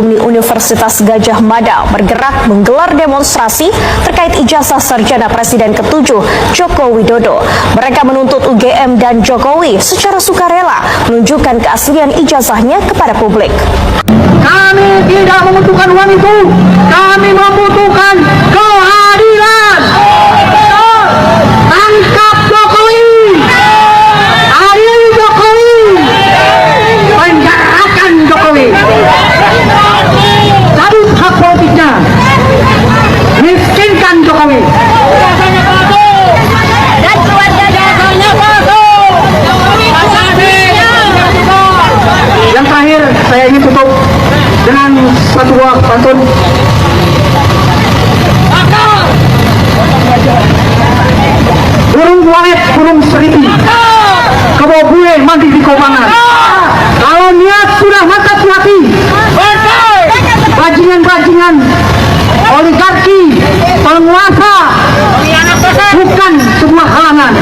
Universitas Gadjah Mada bergerak menggelar demonstrasi terkait ijazah sarjana Presiden ke-7 Joko Widodo. Mereka menuntut UGM dan Jokowi secara sukarela menunjukkan keaslian ijazahnya kepada publik. Kami tidak membutuhkan uang itu, kami membutuhkan keadilan. Tangkap Jokowi, adil Jokowi, penjarakan Jokowi. Cabut hak politiknya, miskinkan Jokowi. Dan keluarga jasanya palsu. Yang terakhir saya ingin tutup dengan satu buah pantun. Burung walet, burung seriti, kebawa gue mandi di komangan. Kalau niat sudah maka hati. Bajingan-bajingan oligarki penguasa bukan sebuah halangan.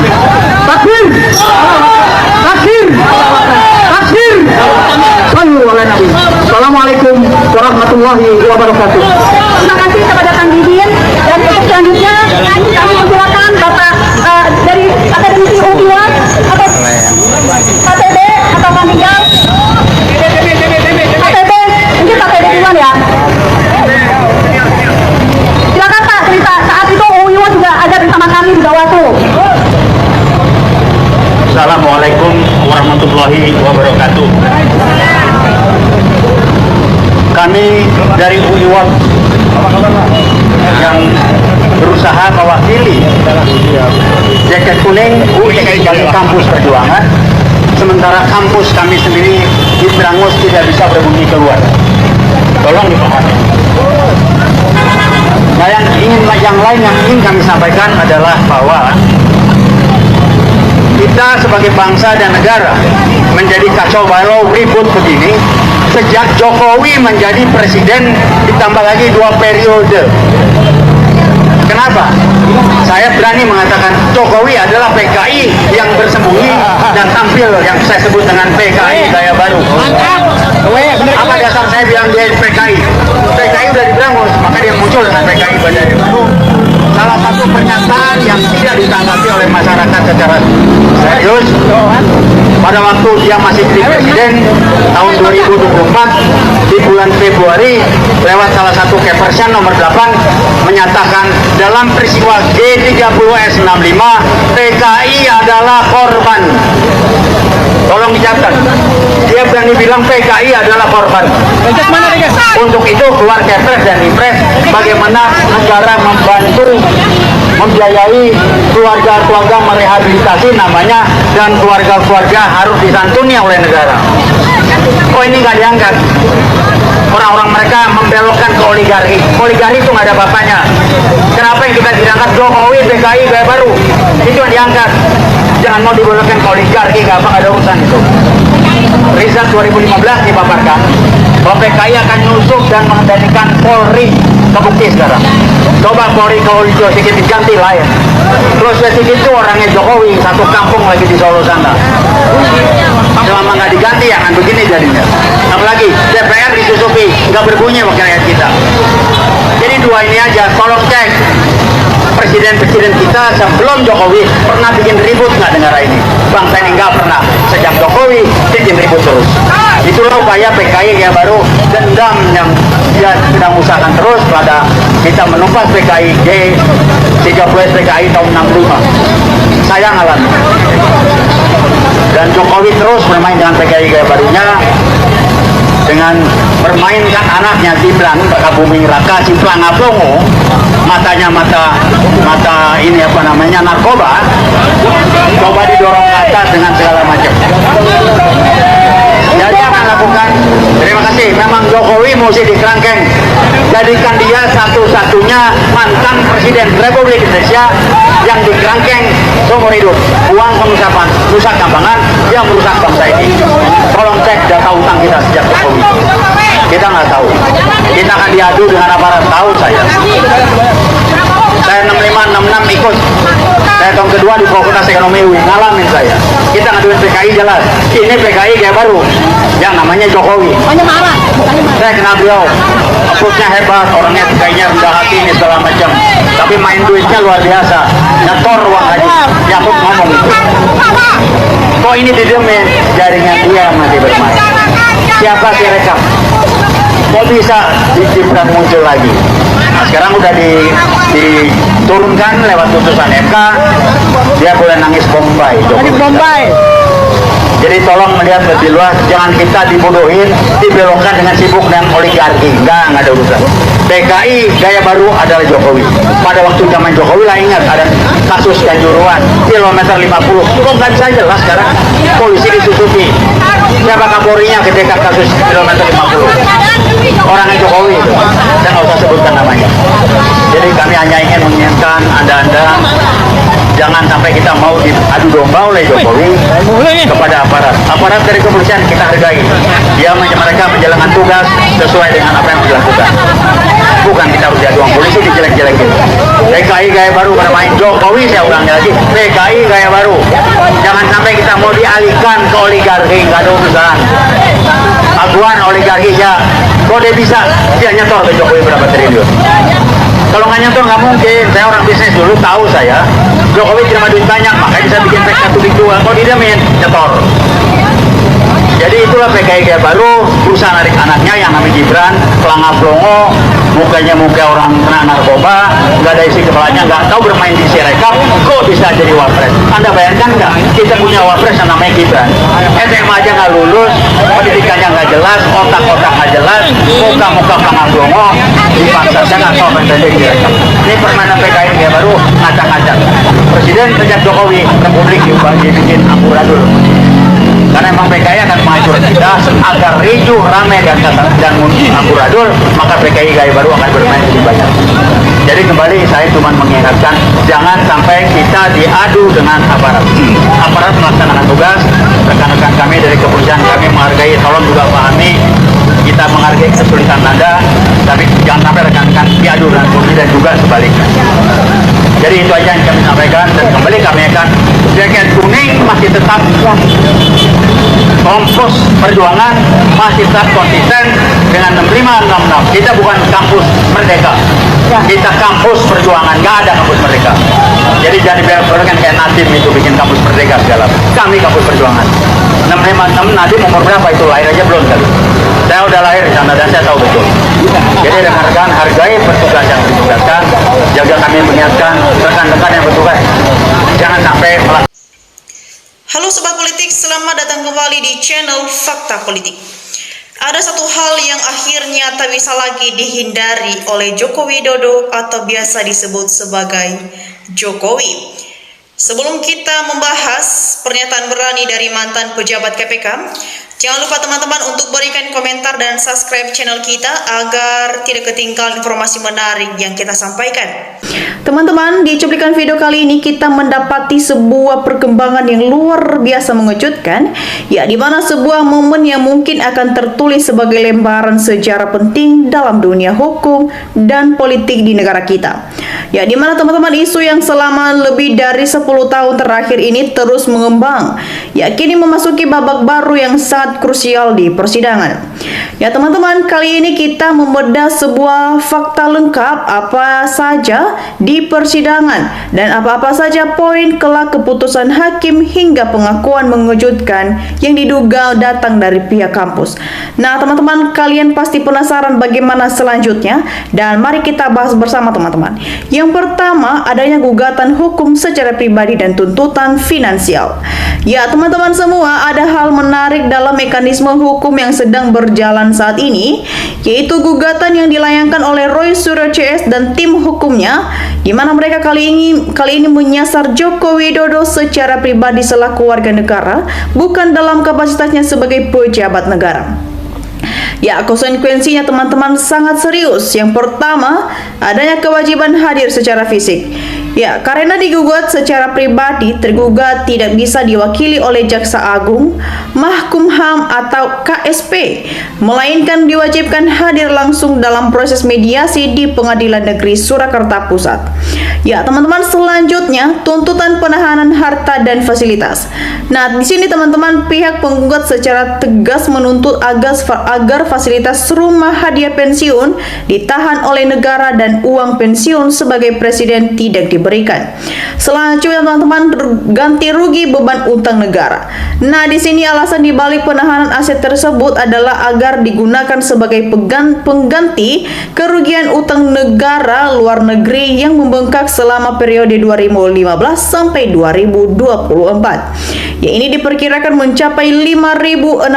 Takbir, takbir, takbir. Assalamualaikum warahmatullahi wabarakatuh. Terima kasih kepada Kang Didin, dan untuk selanjutnya kami mempersilakan Bapak dari Akademisi UIWAN atau KTB atau Kang Tinggal. KTB, mungkin KTB duluan ya. Silakan Pak, cerita saat itu UIWAN juga ada bersama kami di Bawaslu. Assalamualaikum warahmatullahi wabarakatuh. Kami dari UIWAN yang berusaha mewakili jaket kuning UI sebagai kampus perjuangan, sementara kampus kami sendiri di Brangus tidak bisa berbunyi keluar. Tolong dipahami. Nah, yang lain yang ingin kami sampaikan adalah bahwa kita sebagai bangsa dan negara menjadi kacau balau ribut begini sejak Jokowi menjadi presiden, ditambah lagi 2 periode. Kenapa? Saya berani mengatakan Jokowi adalah PKI yang bersembunyi dan tampil yang saya sebut dengan PKI gaya baru. Apa dasar saya bilang dia PKI? PKI udah diberangus, maka dia muncul dengan PKI gaya baru. Salah satu pernyataan yang tidak ditanggapi oleh masyarakat secara serius pada waktu dia masih jadi presiden tahun 2024 di bulan Februari lewat salah satu Kepersian nomor 8 menyatakan dalam peristiwa G30S65 PKI adalah korban. Tolong dicatat, dia berani bilang PKI adalah korban. Untuk itu keluar Kepres dan Impres bagaimana negara membantu membiayai keluarga-keluarga merehabilitasi namanya, dan keluarga-keluarga harus disantuni oleh negara. Oh, ini nggak diangkat. Orang-orang mereka membelokkan ke oligarki. Oligarki itu nggak ada bapaknya. Kenapa yang kita diangkat Jokowi PKI gaya baru? Itu yang diangkat. Jangan mau dibelokkan ke oligarki, nggak ada urusan itu. Riset 2015 dipaparkan bahwa PKI akan nusuk dan mengendalikan Polri. Kebukti sekarang. Coba Polri kalau sedikit diganti lain. Terus sedikit itu orangnya Jokowi, satu kampung lagi di Solo sana. Selama nggak diganti akan begini jadinya. Apalagi DPR disusupi, nggak berbunyi wakil rakyat kita. Jadi 2 ini aja, tolong cek. Presiden-presiden kita sebelum Jokowi pernah bikin ribut nggak negara ini? Bangsa ini nggak pernah. Sejak Jokowi bikin ribut terus. Itulah upaya PKI yang baru, dendam yang dia sedang usahakan terus pada kita menumpas PKI G30S PKI tahun 65. Sayang alami. Dan Jokowi terus bermain dengan PKI gaya barunya dengan bermainkan anaknya Ciplang, Buming Raka, Ciplang Aplongo, matanya mata ini apa namanya narkoba, coba didorong ke atas dengan segala macam. Jadi akan lakukan. Terima kasih. Memang Jokowi mesti dikerangkeng. Jadikan dia satu-satunya mantan presiden Republik Indonesia yang dikerangkeng seumur hidup. Uang pengusapan, rusak kambangan, yang merusak bangsa ini. Tolong cek data utang kita sejak Jokowi. Kita nggak tahu. Kita akan diadu dengan aparat, tahu saya. Saya 65, 66 ikut. Saya tahun kedua di Fakultas Ekonomi UI, ngalamin saya. Kita ngaduin PKI jelas. Ini PKI kayak baru. yang namanya Jokowi. Pokoknya marah, bukannya marah. Saya kenal beliau, approach-nya hebat, orangnya kayaknya rendah hati ini segala macam. Tapi main duitnya luar biasa, nyetor uang aja. Yakut ngomong itu. Kok ini didemin, jaringan dia masih bermain. Siapa sih rekam? Kok bisa Gibran muncul lagi? Nah, sekarang udah diturunkan lewat putusan MK, dia boleh nangis Bombay. Bombay. Jadi tolong melihat lebih luas, jangan kita dibodohin, dibelokkan dengan sibuk dan oligarki. Enggak ada urusan. PKI gaya baru adalah Jokowi. Pada waktu zaman Jokowi lah, ingat ada kasus Kanjuruhan, kilometer 50. Kok nggak bisa jelas sekarang? Polisi ditutupi. Siapa Kapolrinya ketika kasus kilometer 50? Orangnya Jokowi itu. Saya nggak usah sebutkan namanya. Jadi kami hanya ingin mengingatkan Anda-Anda, jangan sampai kita mau diadu domba oleh Jokowi kepada aparat dari kepolisian. Kita hargai mereka menjalankan tugas sesuai dengan apa yang dilakukan, bukan kita harus diadu polisi dijelek-jelekin. PKI gaya baru bermain Jokowi, saya ulangi lagi, PKI gaya baru. Jangan sampai kita mau dialihkan ke oligarki, nggak ada urusan. Aguan oligarki ya, kok dia bisa dia nyetor ke Jokowi berapa triliun? Kalau nggak nyetor nggak mungkin. Saya orang bisnis dulu, tahu saya Jokowi terima duit banyak, makanya bisa bikin PK dijual. Kalau didemin, nyetor. Jadi itulah PKI gaya baru, berusaha narik anaknya yang namanya Gibran, pelangap pelongo, mukanya muka orang kena narkoba, nggak ada isi kepalanya, nggak tahu bermain di Sirekap, kok bisa jadi wapres? Anda bayangkan nggak? Kita punya wapres yang namanya Gibran, SMA aja nggak lulus, pendidikannya nggak jelas, otak-otak nggak jelas, muka-muka pelangap pelongo, dipaksa. Saya nggak tahu apa yang terjadi di Sirekap. Ini permainan PKI gaya baru, ngacak-ngacak. Presiden sejak Jokowi, Republik dibikin amburadul. Karena memang PKI akan menghancurkan kita agar ricuh, ramai dan amburadul, maka PKI gaya baru akan bermain lebih banyak. Jadi kembali saya cuma mengingatkan, jangan sampai kita diadu dengan aparat. Aparat melaksanakan tugas, rekan-rekan kami dari kepolisian kami menghargai, tolong juga pahami, kita menghargai kesulitan Anda, tapi jangan sampai rekan-rekan diadu dengan polisi dan juga sebaliknya. Jadi itu aja yang kami sampaikan, dan kembali kami akan jaket kuning masih tetap kompos perjuangan, masih tetap konsisten dengan 6566. Kita bukan kampus merdeka, kita kampus perjuangan, nggak ada kampus merdeka. Jadi jangan dibiarkan kayak Nadim itu bikin kampus merdeka segala. Kami kampus perjuangan. 656 Nadim umur berapa itu, lahir aja belum kali. Saya udah lahir di sana dan saya tahu betul. Jadi rekan-rekan hargai petugas yang ditugaskan, jaga kami mengingatkan rekan-rekan yang bertugas jangan sampai melakukan. Halo Sobat Politik, selamat datang kembali di channel Fakta Politik. Ada satu hal yang akhirnya tak bisa lagi dihindari oleh Joko Widodo atau biasa disebut sebagai Jokowi. Sebelum kita membahas pernyataan berani dari mantan pejabat KPK, jangan lupa teman-teman untuk berikan komentar dan subscribe channel kita agar tidak ketinggalan informasi menarik yang kita sampaikan. Teman-teman, di cuplikan video kali ini kita mendapati sebuah perkembangan yang luar biasa mengejutkan, ya di mana sebuah momen yang mungkin akan tertulis sebagai lembaran sejarah penting dalam dunia hukum dan politik di negara kita. Ya di mana teman-teman, isu yang selama lebih dari 10 tahun terakhir ini terus mengembang, ya kini memasuki babak baru yang sangat krusial di persidangan. Ya teman-teman, kali ini kita membedah sebuah fakta lengkap apa saja di persidangan dan apa-apa saja poin kelak keputusan hakim hingga pengakuan mengejutkan yang diduga datang dari pihak kampus. Nah teman-teman, kalian pasti penasaran bagaimana selanjutnya, dan mari kita bahas bersama teman-teman. Yang pertama, adanya gugatan hukum secara pribadi dan tuntutan finansial. Ya teman-teman semua, ada hal menarik dalam mekanisme hukum yang sedang berjalan saat ini, yaitu gugatan yang dilayangkan oleh Roy Suryo CS dan tim hukumnya, di mana mereka kali ini menyasar Joko Widodo secara pribadi selaku warga negara, bukan dalam kapasitasnya sebagai pejabat negara. Ya, konsekuensinya teman-teman sangat serius. Yang pertama, adanya kewajiban hadir secara fisik. Ya, karena digugat secara pribadi, tergugat tidak bisa diwakili oleh Jaksa Agung, Mahkumham atau KSP, melainkan diwajibkan hadir langsung dalam proses mediasi di Pengadilan Negeri Surakarta Pusat. Ya, teman-teman, selanjutnya tuntutan penahanan harta dan fasilitas. Nah, di sini teman-teman, pihak penggugat secara tegas menuntut agar fasilitas rumah hadiah pensiun ditahan oleh negara dan uang pensiun sebagai presiden tidak diberikan. Selanjutnya teman-teman, ganti rugi beban utang negara. Nah, di sini alasan dibalik penahanan aset tersebut adalah agar digunakan sebagai pengganti kerugian utang negara luar negeri yang membengkak selama periode 2015 sampai 2024. Ya, ini diperkirakan mencapai 5.600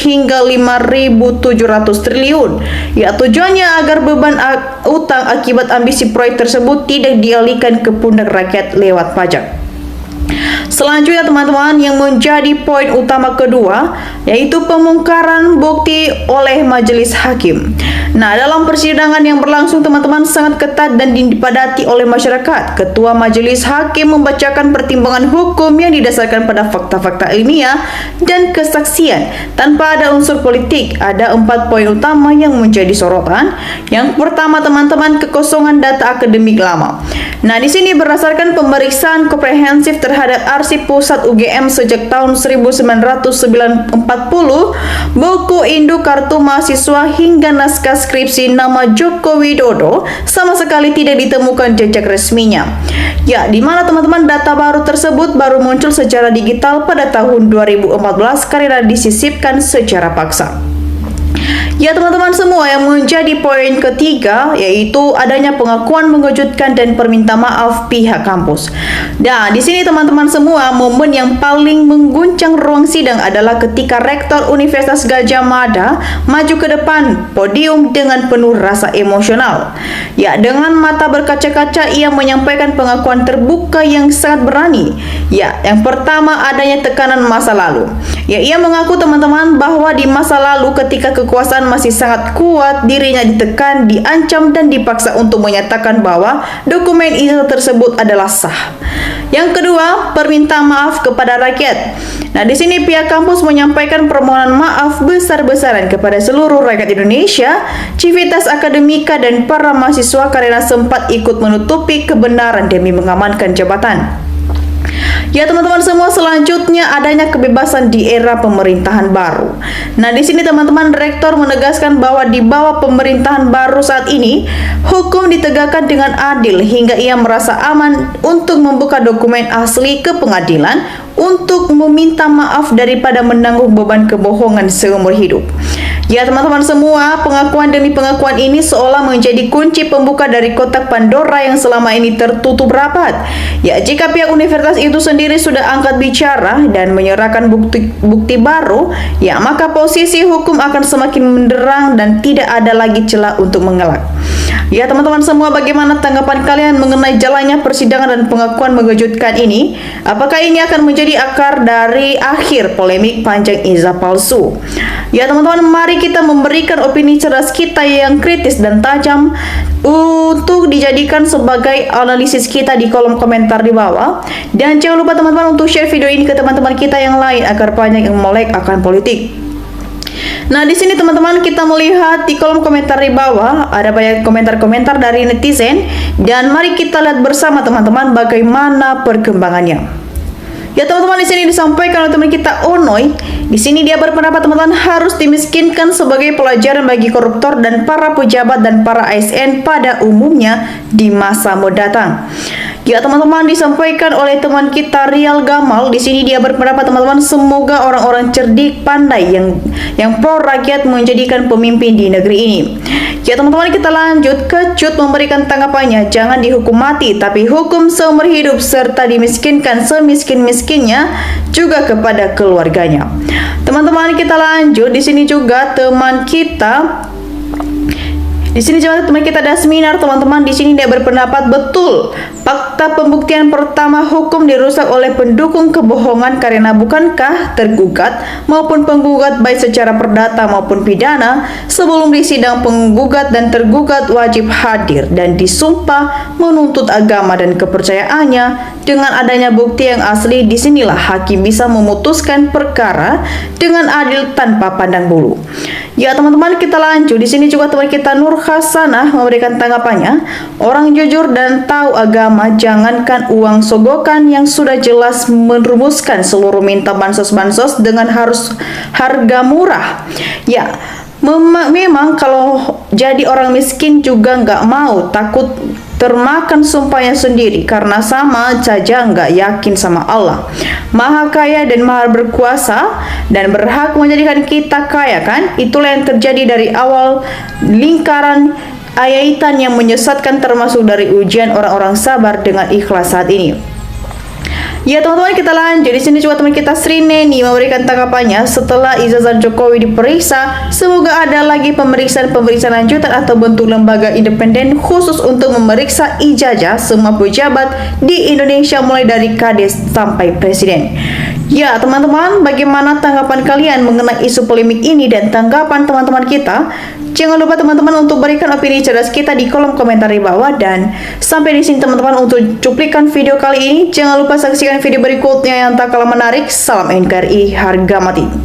hingga 5.700 triliun. Ya, tujuannya agar beban utang akibat ambisi proyek tersebut tidak dialihkan ke pundak rakyat lewat pajak. Selanjutnya teman-teman, yang menjadi poin utama kedua yaitu pemungkaran bukti oleh majelis hakim. Nah, dalam persidangan yang berlangsung teman-teman sangat ketat dan dipadati oleh masyarakat, Ketua Majelis Hakim membacakan pertimbangan hukum yang didasarkan pada fakta-fakta ilmiah dan kesaksian tanpa ada unsur politik. Ada 4 poin utama yang menjadi sorotan. Yang pertama teman-teman, kekosongan data akademik lama. Nah, di sini berdasarkan pemeriksaan komprehensif terhadap arsip pusat UGM sejak tahun 1940, buku induk kartu mahasiswa hingga naskah skripsi nama Joko Widodo sama sekali tidak ditemukan jejak resminya. Ya, di mana teman-teman data baru tersebut baru muncul secara digital pada tahun 2014 karena disisipkan secara paksa. Ya teman-teman semua, yang menjadi poin ketiga yaitu adanya pengakuan mengejutkan dan perminta maaf pihak kampus. Nah, di sini teman-teman semua, momen yang paling mengguncang ruang sidang adalah ketika Rektor Universitas Gadjah Mada maju ke depan podium dengan penuh rasa emosional. Ya, dengan mata berkaca-kaca ia menyampaikan pengakuan terbuka yang sangat berani. Ya, yang pertama adanya tekanan masa lalu. Ya, ia mengaku teman-teman bahwa di masa lalu ketika kekuasaan masih sangat kuat, dirinya ditekan, diancam dan dipaksa untuk menyatakan bahwa dokumen itu tersebut adalah sah. Yang kedua, permintaan maaf kepada rakyat. Nah, di sini pihak kampus menyampaikan permohonan maaf besar-besaran kepada seluruh rakyat Indonesia, civitas akademika dan para mahasiswa karena sempat ikut menutupi kebenaran demi mengamankan jabatan. Ya teman-teman semua, selanjutnya adanya kebebasan di era pemerintahan baru. Nah, di sini teman-teman, Rektor menegaskan bahwa di bawah pemerintahan baru saat ini, hukum ditegakkan dengan adil hingga ia merasa aman untuk membuka dokumen asli ke pengadilan untuk meminta maaf daripada menanggung beban kebohongan seumur hidup. Ya teman-teman semua, pengakuan demi pengakuan ini seolah menjadi kunci pembuka dari kotak Pandora yang selama ini tertutup rapat. Ya, jika pihak universitas itu sendiri sudah angkat bicara dan menyerahkan bukti baru, ya maka posisi hukum akan semakin menderang dan tidak ada lagi celah untuk mengelak. Ya teman-teman semua, bagaimana tanggapan kalian mengenai jalannya persidangan dan pengakuan mengejutkan ini? Apakah ini akan menjadi akar dari akhir polemik panjang ijazah palsu? Ya teman-teman, mari kita memberikan opini cerdas kita yang kritis dan tajam untuk dijadikan sebagai analisis kita di kolom komentar di bawah. Dan jangan lupa teman-teman untuk share video ini ke teman-teman kita yang lain agar banyak yang melek akan politik. Nah, di sini teman-teman kita melihat di kolom komentar di bawah ada banyak komentar-komentar dari netizen dan mari kita lihat bersama teman-teman bagaimana perkembangannya. Ya teman-teman, di sini disampaikan oleh teman kita Onoy. Di sini dia berpendapat teman-teman harus dimiskinkan sebagai pelajaran bagi koruptor dan para pejabat dan para ASN pada umumnya di masa mendatang. Ya teman-teman, disampaikan oleh teman kita Rial Gamal. Di sini dia berpendapat teman-teman semoga orang-orang cerdik pandai yang pro rakyat menjadikan pemimpin di negeri ini. Ya teman-teman, kita lanjut. Kecut memberikan tanggapannya, jangan dihukum mati tapi hukum seumur hidup serta dimiskinkan semiskin-miskinnya juga kepada keluarganya. Teman-teman, kita lanjut. Di sini juga teman kita Di sini teman-teman kita ada seminar, teman-teman. Di sini dia berpendapat betul fakta pembuktian pertama hukum dirusak oleh pendukung kebohongan karena bukankah tergugat maupun penggugat baik secara perdata maupun pidana sebelum di sidang penggugat dan tergugat wajib hadir dan disumpah menuntut agama dan kepercayaannya. Dengan adanya bukti yang asli, disinilah hakim bisa memutuskan perkara dengan adil tanpa pandang bulu. Ya teman-teman, kita lanjut. Di sini juga teman kita Nur Hasanah memberikan tanggapannya. Orang jujur dan tahu agama, jangankan uang sogokan yang sudah jelas merumuskan seluruh minta bansos-bansos dengan harus harga murah. Ya, memang kalau jadi orang miskin juga nggak mau, takut termakan sumpahnya sendiri karena sama saja nggak yakin sama Allah Maha Kaya dan Maha Berkuasa dan berhak menjadikan kita kaya, kan? Itulah yang terjadi dari awal lingkaran ayatan yang menyesatkan, termasuk dari ujian orang-orang sabar dengan ikhlas saat ini. Ya teman-teman, kita lanjut. Di sini juga teman kita Sri Neni memberikan tanggapannya. Setelah ijazah Jokowi diperiksa, semoga ada lagi pemeriksaan lanjutan atau bentuk lembaga independen khusus untuk memeriksa ijazah semua pejabat di Indonesia mulai dari Kades sampai Presiden. Ya teman-teman, bagaimana tanggapan kalian mengenai isu polemik ini dan tanggapan teman-teman kita? Jangan lupa teman-teman untuk berikan opini cerdas kita di kolom komentar di bawah. Dan sampai di sini teman-teman untuk cuplikan video kali ini. Jangan lupa saksikan video berikutnya yang tak kalah menarik. Salam NKRI, harga mati.